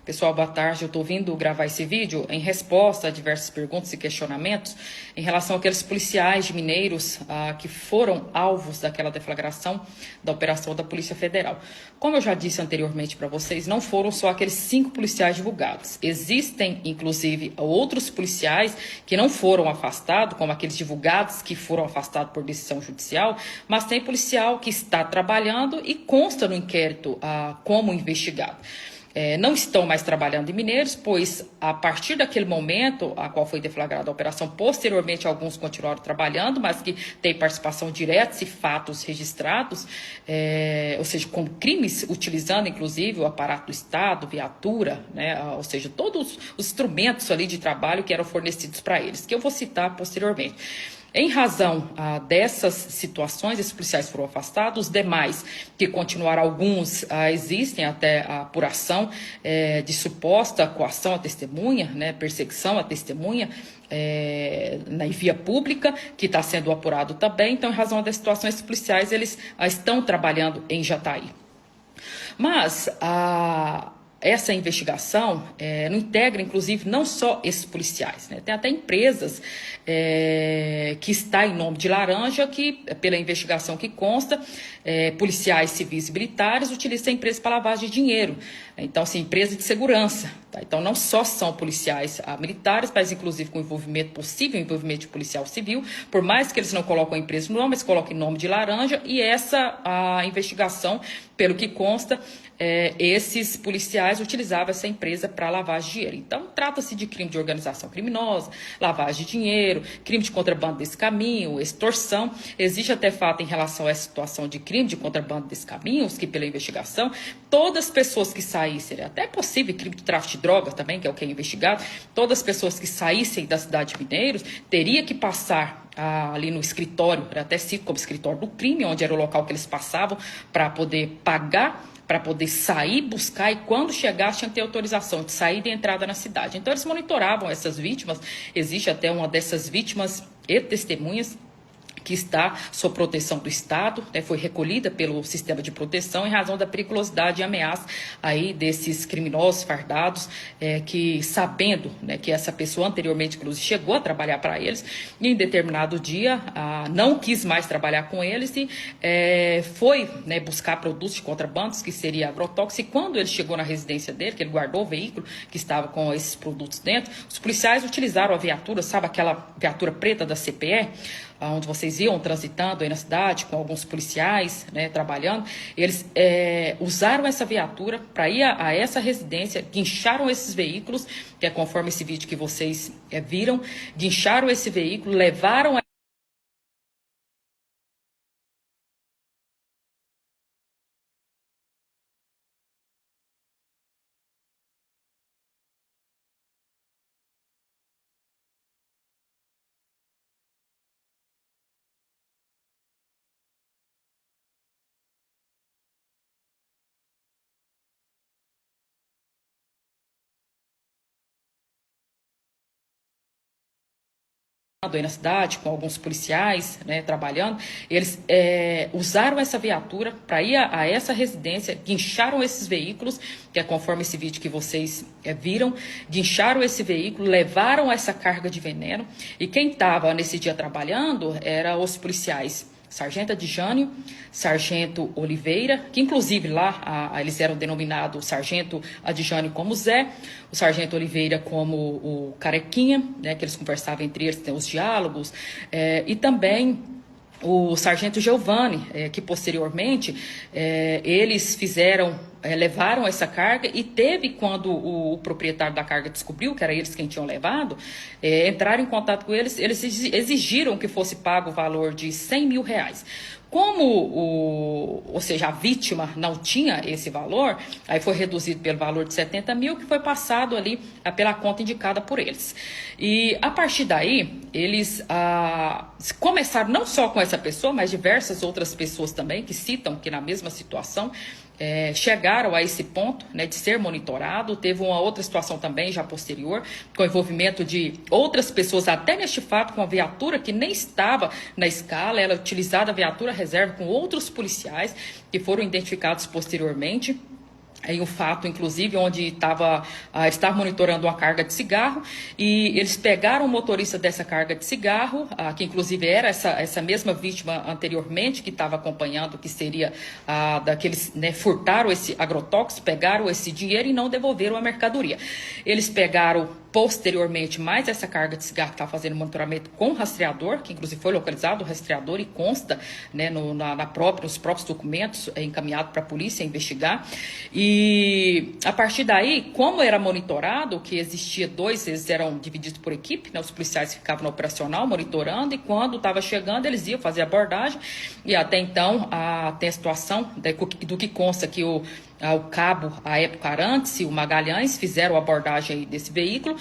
Pessoal, boa tarde. Eu estou vindo gravar esse vídeo em resposta a diversas perguntas e questionamentos em relação àqueles policiais de Mineiros que foram alvos daquela deflagração da operação da Polícia Federal. Como eu já disse anteriormente para vocês, não foram só aqueles 5 policiais divulgados. Existem, inclusive, outros policiais que não foram afastados, como aqueles divulgados que foram afastados por decisão judicial, mas tem policial que está trabalhando e consta no inquérito como investigado. Não estão mais trabalhando em Mineiros, pois a partir daquele momento a qual foi deflagrada a operação, posteriormente alguns continuaram trabalhando, mas que têm participação direta e fatos registrados, ou seja, com crimes, utilizando inclusive o aparato do Estado, viatura, né, ou seja, todos os instrumentos ali de trabalho que eram fornecidos para eles, que eu vou citar posteriormente. Em razão dessas situações, esses policiais foram afastados, os demais que continuaram, alguns existem até a apuração de suposta coação à testemunha, né, perseguição à testemunha na via pública, que está sendo apurado também. Então, em razão das situações, esses policiais eles estão trabalhando em Jataí. Mas essa investigação não integra, inclusive, não só esses policiais, né? Tem até empresas que está em nome de Laranja, que, pela investigação que consta, policiais civis e militares utilizam a empresa para lavagem de dinheiro. Então, assim, empresa de segurança. Tá? Então, não só são policiais militares, mas inclusive com possível envolvimento de policial civil, por mais que eles não colocam a empresa no nome, mas colocam em nome de Laranja, e a investigação, pelo que consta, esses policiais utilizavam essa empresa para lavagem de dinheiro. Então, trata-se de crime de organização criminosa, lavagem de dinheiro, crime de contrabando desse caminho, extorsão. Existe até fato em relação a essa situação de crime de contrabando desse caminho, que pela investigação, todas as pessoas que saíssem, até possível crime de tráfico de drogas também, que é o que é investigado, todas as pessoas que saíssem da cidade de Mineiros teria que passar ali no escritório, até cito como escritório do crime, onde era o local que eles passavam para poder pagar, para poder sair, buscar, e quando chegasse tinha que ter autorização de saída e entrada na cidade. Então eles monitoravam essas vítimas. Existe até uma dessas vítimas e testemunhas que está sob proteção do Estado, né, foi recolhida pelo sistema de proteção em razão da periculosidade e ameaça aí desses criminosos fardados, que sabendo, né, que essa pessoa anteriormente, inclusive, chegou a trabalhar para eles, e em determinado dia não quis mais trabalhar com eles e foi, né, buscar produtos de contrabandos, que seria agrotóxico, e quando ele chegou na residência dele, que ele guardou o veículo que estava com esses produtos dentro, os policiais utilizaram a viatura, sabe aquela viatura preta da CPE, onde vocês iam transitando aí na cidade com alguns policiais, né, trabalhando. Eles usaram essa viatura para ir a essa residência, guincharam esses veículos, que é conforme esse vídeo que vocês viram, guincharam esse veículo, levaram aí na cidade com alguns policiais, né, trabalhando. Eles usaram essa viatura para ir a essa residência, guincharam esses veículos, que é conforme esse vídeo que vocês viram, guincharam esse veículo, levaram essa carga de veneno, e quem estava nesse dia trabalhando eram os policiais Sargento Adjânio, Sargento Oliveira, que inclusive lá eles eram denominados Sargento Adjânio como Zé, o Sargento Oliveira como o Carequinha, né, que eles conversavam entre eles, tem os diálogos, e também o Sargento Giovanni, que posteriormente eles levaram essa carga, e teve, quando o proprietário da carga descobriu que era eles quem tinham levado, entraram em contato com eles, eles exigiram que fosse pago o valor de R$100 mil. Como ou seja, a vítima não tinha esse valor, aí foi reduzido pelo valor de 70 mil, que foi passado ali pela conta indicada por eles. E a partir daí, eles começaram não só com essa pessoa, mas diversas outras pessoas também, que citam que na mesma situação, chegaram a esse ponto, né, de ser monitorado. Teve uma outra situação também, já posterior, com o envolvimento de outras pessoas, até neste fato, com a viatura que nem estava na escala, ela utilizada a viatura reserva com outros policiais que foram identificados posteriormente. aí um fato, inclusive, onde eles estavam monitorando uma carga de cigarro e eles pegaram o motorista dessa carga de cigarro, que inclusive era essa mesma vítima anteriormente que estava acompanhando, que seria daqueles, né, furtaram esse agrotóxico, pegaram esse dinheiro e não devolveram a mercadoria. Eles pegaram posteriormente mais essa carga de cigarro que estava fazendo monitoramento com rastreador, que inclusive foi localizado o rastreador e consta, né, nos próprios documentos encaminhado para a polícia investigar. E a partir daí, como era monitorado, que existia eles eram divididos por equipe, né, os policiais ficavam no operacional monitorando, e quando estava chegando eles iam fazer abordagem, e até então tem a situação do que consta que o cabo, à época Arantes e o Magalhães fizeram a abordagem aí desse veículo,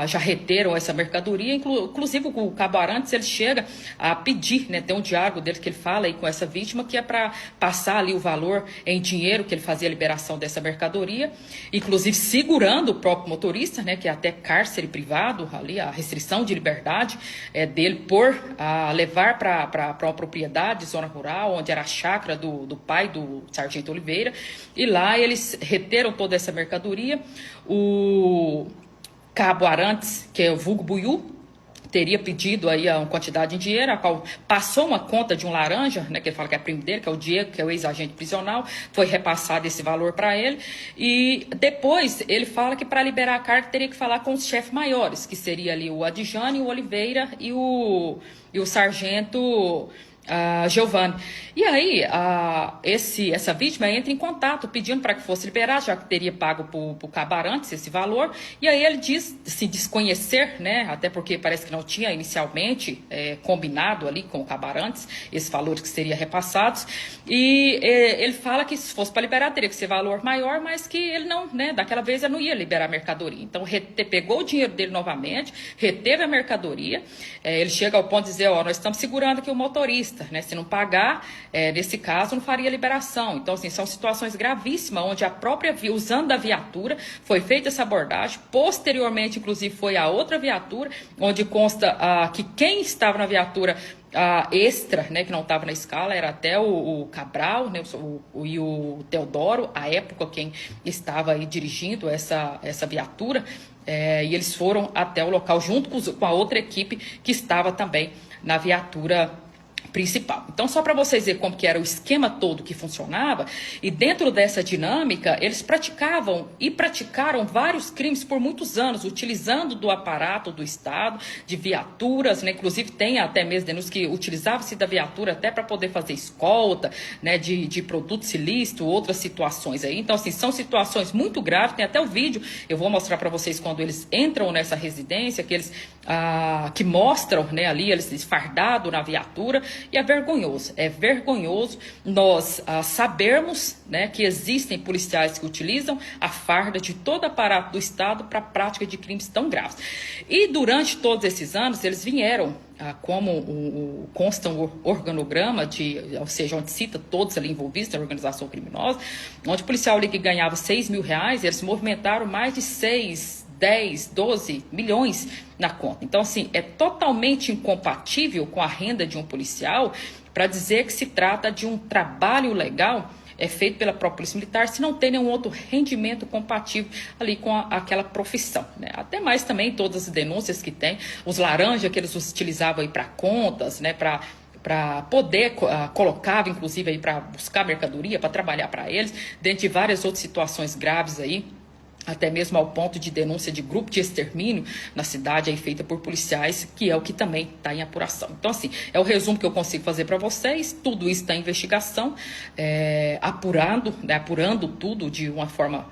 já reteram essa mercadoria, inclusive o cabo Arantes, ele chega a pedir, né, tem um diálogo dele que ele fala aí com essa vítima, que é para passar ali o valor em dinheiro, que ele fazia a liberação dessa mercadoria, inclusive segurando o próprio motorista, né, que é até cárcere privado, ali a restrição de liberdade dele por levar para uma propriedade, zona rural, onde era a chácara do pai do Sargento Oliveira. E lá eles reteram toda essa mercadoria. O cabo Arantes, que é o vulgo Buiú, teria pedido aí uma quantidade em dinheiro, a qual passou uma conta de um laranja, né, que ele fala que é primo dele, que é o Diego, que é o ex-agente prisional, foi repassado esse valor para ele. E depois ele fala que para liberar a carga teria que falar com os chefes maiores, que seria ali o Adjane, o Oliveira e o sargento Giovanni. E aí, essa vítima entra em contato pedindo para que fosse liberado, já que teria pago para o cabo Arantes esse valor. E aí ele diz se desconhecer, né, até porque parece que não tinha inicialmente combinado ali com o cabo Arantes esses valores que seriam repassados. E ele fala que se fosse para liberar teria que ser valor maior, mas que ele não, né, daquela vez ele não ia liberar a mercadoria. Então pegou o dinheiro dele novamente, reteve a mercadoria. Ele chega ao ponto de dizer, nós estamos segurando aqui o motorista, né? Se não pagar, nesse caso, não faria liberação. Então, assim, são situações gravíssimas, onde a própria, usando a viatura, foi feita essa abordagem. Posteriormente, inclusive, foi a outra viatura, onde consta que quem estava na viatura extra, né, que não estava na escala, era até o Cabral, né, e o Teodoro, à época, quem estava aí dirigindo essa viatura. E eles foram até o local junto com a outra equipe que estava também na viatura principal. Então, só para vocês verem como que era o esquema todo que funcionava, e dentro dessa dinâmica, eles praticaram vários crimes por muitos anos, utilizando do aparato do Estado, de viaturas, né? Inclusive tem até mesmo denúncias que utilizava-se da viatura até para poder fazer escolta, né, de produtos ilícitos, outras situações aí. Então, assim, são situações muito graves, tem até o vídeo, eu vou mostrar para vocês quando eles entram nessa residência, que eles que mostram, né, ali, eles fardados na viatura. E é vergonhoso nós sabermos, né, que existem policiais que utilizam a farda de todo aparato do Estado para a prática de crimes tão graves. E durante todos esses anos, eles vieram, como consta um organograma, ou seja, onde cita todos ali envolvidos na organização criminosa, onde o policial ali que ganhava R$6.000, eles movimentaram mais de 10, 12 milhões na conta. Então, assim, é totalmente incompatível com a renda de um policial para dizer que se trata de um trabalho legal feito pela própria Polícia Militar, se não tem nenhum outro rendimento compatível ali com aquela profissão, né? Até mais também todas as denúncias que tem, os laranjas que eles utilizavam aí para contas, né, para poder colocar, inclusive aí para buscar mercadoria, para trabalhar para eles, dentre várias outras situações graves aí, até mesmo ao ponto de denúncia de grupo de extermínio na cidade aí feita por policiais, que é o que também está em apuração. Então, assim, é o resumo que eu consigo fazer para vocês. Tudo isso está em investigação, apurando tudo de uma forma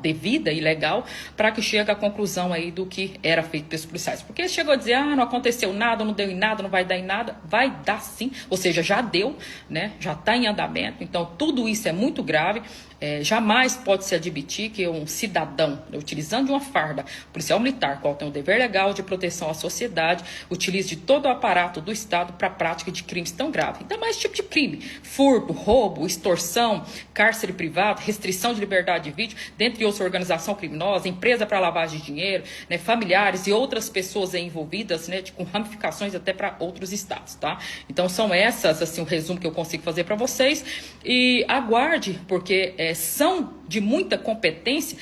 devida e legal, para que chegue à conclusão aí do que era feito pelos policiais. Porque chegou a dizer, não aconteceu nada, não deu em nada, não vai dar em nada. Vai dar sim, ou seja, já deu, né? Já está em andamento. Então, tudo isso é muito grave. Jamais pode se admitir que um cidadão, utilizando de uma farda policial militar, qual tem o dever legal de proteção à sociedade, utilize de todo o aparato do Estado para a prática de crimes tão graves. Ainda mais tipo de crime: furto, roubo, extorsão, cárcere privado, restrição de liberdade de vídeo, dentre outras, organização criminosa, empresa para lavagem de dinheiro, né, familiares e outras pessoas envolvidas, né, com ramificações até para outros estados, tá? Então são essas, assim, o resumo que eu consigo fazer para vocês. E aguarde, porque são de muita competência.